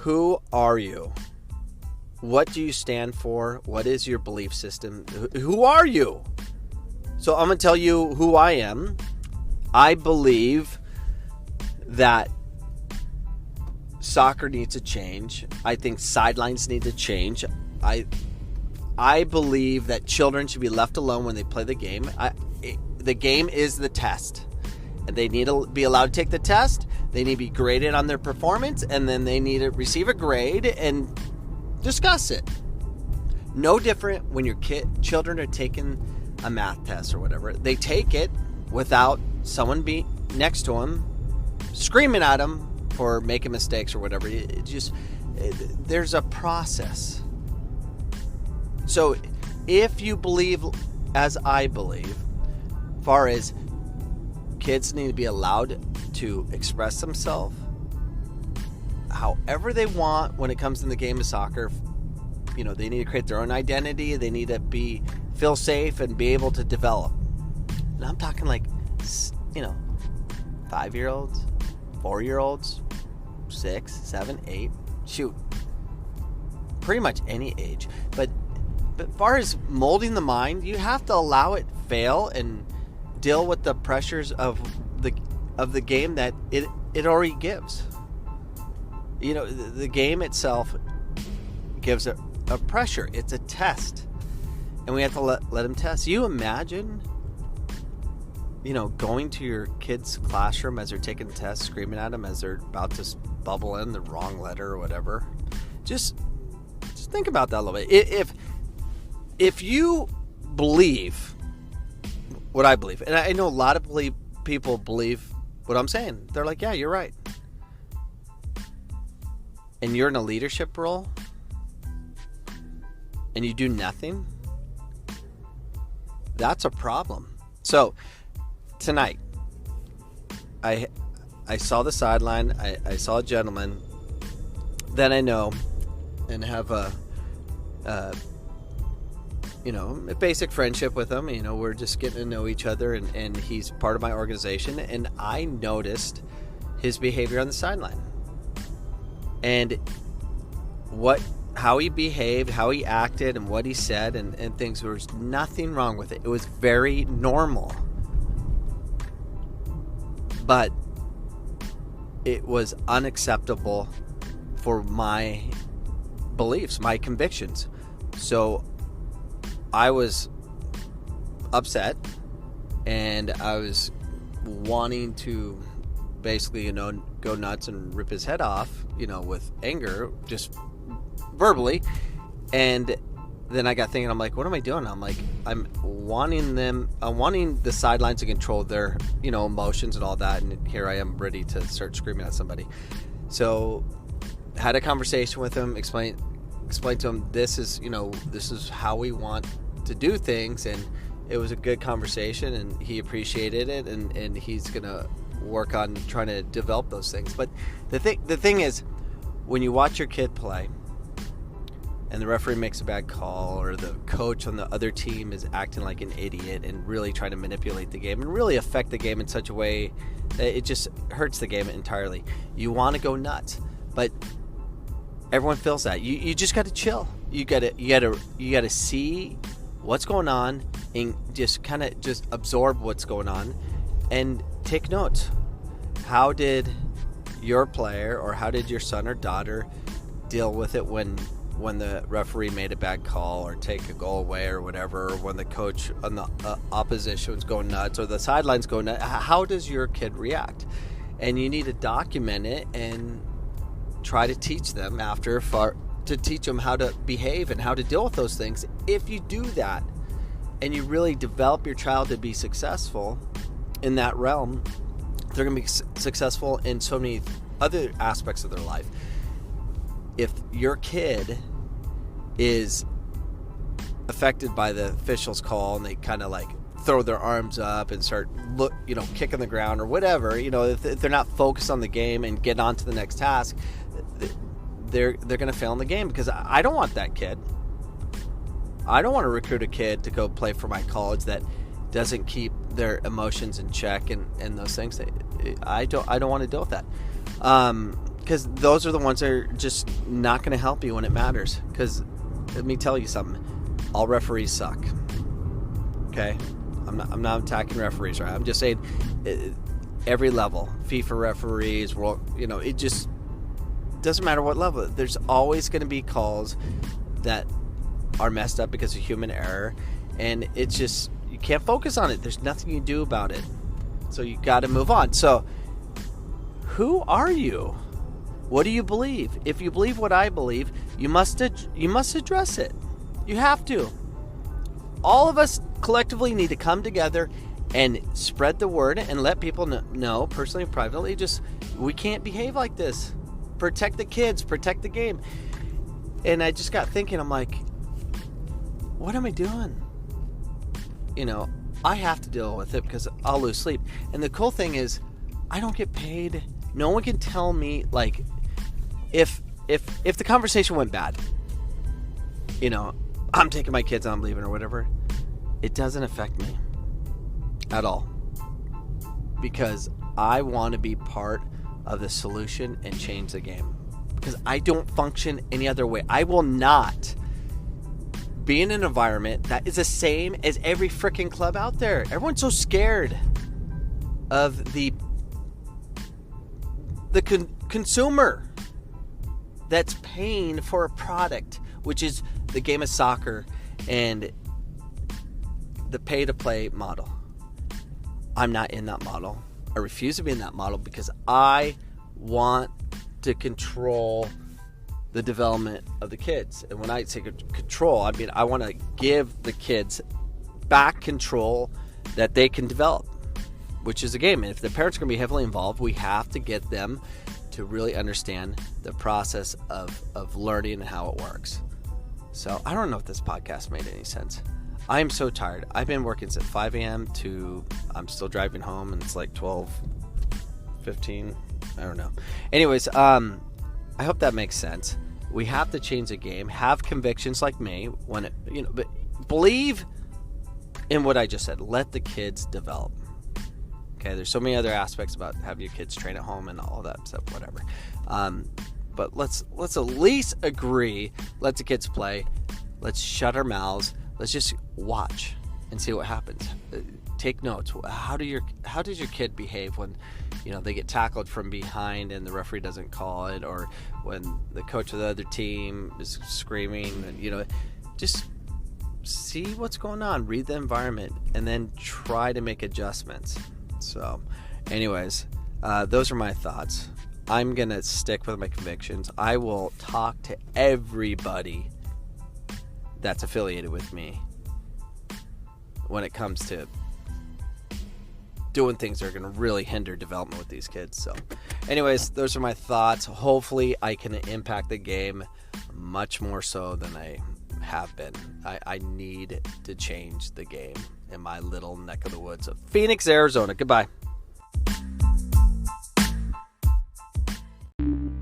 Who are you? What do you stand for? What is your belief system? Who are you? So I'm going to tell you who I am. I believe that soccer needs to change. I think sidelines need to change. I believe that children should be left alone when they play the game. The game is the test. And they need to be allowed to take the test. They need to be graded on their performance. And then they need to receive a grade and discuss it. No different when your children are taking a math test or whatever. They take it without someone being next to them, screaming at them for making mistakes or whatever. There's a process. So if you believe, as I believe, far as kids need to be allowed to express themselves however they want when it comes in the game of soccer. They need to create their own identity. They need to feel safe and be able to develop. And I'm talking 5-year-olds, 4-year-olds, 6, 7, 8, shoot, pretty much any age. But as far as molding the mind, you have to allow it fail and deal with the pressures of the game that it already gives. The game itself gives a pressure. It's a test, and we have to let them test. You imagine, going to your kid's classroom as they're taking the test, screaming at them as they're about to bubble in the wrong letter or whatever. Just think about that a little bit. If you believe what I believe, and I know a lot of people believe what I'm saying, they're like, yeah, you're right. And you're in a leadership role, and you do nothing, that's a problem. So tonight, I saw the sideline. I saw a gentleman that I know and have a basic friendship with him. We're just getting to know each other, and he's part of my organization. And I noticed his behavior on the sideline, and how he behaved, how he acted, and what he said, and things. There was nothing wrong with it. It was very normal. But it was unacceptable for my beliefs, my convictions. So I was upset, and I was wanting to basically, go nuts and rip his head off, with anger, just verbally. And then I got thinking, I'm like, what am I doing? I'm like, I'm wanting the sidelines to control their, emotions and all that. And here I am ready to start screaming at somebody. So had a conversation with him, explain to him, this is how we want to do things. And it was a good conversation, and he appreciated it. And he's going to work on trying to develop those things. But the thing is, when you watch your kid play and the referee makes a bad call, or the coach on the other team is acting like an idiot and really trying to manipulate the game and really affect the game in such a way that it just hurts the game entirely, you want to go nuts. But everyone feels that. You just got to chill. You got to see what's going on and just kind of just absorb what's going on and take notes. How did your player, or how did your son or daughter deal with it when the referee made a bad call or take a goal away or whatever, or when the coach on the opposition was going nuts or the sidelines going nuts? How does your kid react? And you need to document it and try to teach them to teach them how to behave and how to deal with those things. If you do that and you really develop your child to be successful in that realm, they're going to be successful in so many other aspects of their life. If your kid is affected by the official's call and they kind of throw their arms up and start kicking the ground or whatever, if they're not focused on the game and get on to the next task, they're going to fail in the game. Because I don't want that kid. I don't want to recruit a kid to go play for my college that doesn't keep their emotions in check and those things. I don't want to deal with that. Because those are the ones that are just not going to help you when it matters. Because let me tell you something. All referees suck. Okay? I'm not attacking referees, right? I'm just saying every level. FIFA referees, it just doesn't matter what level. There's always going to be calls that are messed up because of human error. And it's just, you can't focus on it. There's nothing you can do about it. So you got to move on. So who are you? What do you believe? If you believe what I believe, you must address it. You have to. All of us collectively need to come together and spread the word and let people know, personally and privately, just we can't behave like this. Protect the kids, protect the game. And I just got thinking, I'm like, what am I doing? I have to deal with it because I'll lose sleep. And the cool thing is, I don't get paid. No one can tell me, like, if the conversation went bad, I'm taking my kids, I'm leaving or whatever, it doesn't affect me at all. Because I want to be part of the solution and change the game. Because I don't function any other way. I will not be in an environment that is the same as every freaking club out there. Everyone's so scared of the consumer that's paying for a product, which is the game of soccer and the pay-to-play model. I'm not in that model. I refuse to be in that model because I want to control the development of the kids. And when I say control, I mean I want to give the kids back control that they can develop, which is a game. And if the parents are going to be heavily involved, we have to get them to really understand the process of learning and how it works. So I don't know if this podcast made any sense. I am so tired. I've been working since 5 a.m. to I'm still driving home, and it's like 12:15. I don't know. Anyways, I hope that makes sense. We have to change the game. Have convictions like me when but believe in what I just said. Let the kids develop. Okay, there's so many other aspects about having your kids train at home and all that stuff, whatever. But let's at least agree. Let the kids play. Let's shut our mouths. Let's just watch and see what happens. Take notes. How does your kid behave when they get tackled from behind and the referee doesn't call it, or when the coach of the other team is screaming? And just see what's going on. Read the environment and then try to make adjustments. So, anyways, those are my thoughts. I'm gonna stick with my convictions. I will talk to everybody that's affiliated with me when it comes to doing things that are going to really hinder development with these kids. So anyways, those are my thoughts. Hopefully I can impact the game much more so than I have been. I need to change the game in my little neck of the woods of Phoenix, Arizona. Goodbye.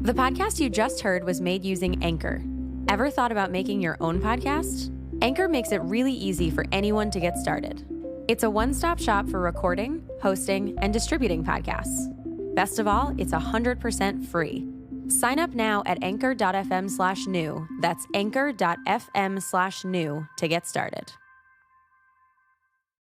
The podcast you just heard was made using Anchor. Ever thought about making your own podcast? Anchor makes it really easy for anyone to get started. It's a one-stop shop for recording, hosting, and distributing podcasts. Best of all, it's 100% free. Sign up now at anchor.fm/new. That's anchor.fm/new to get started.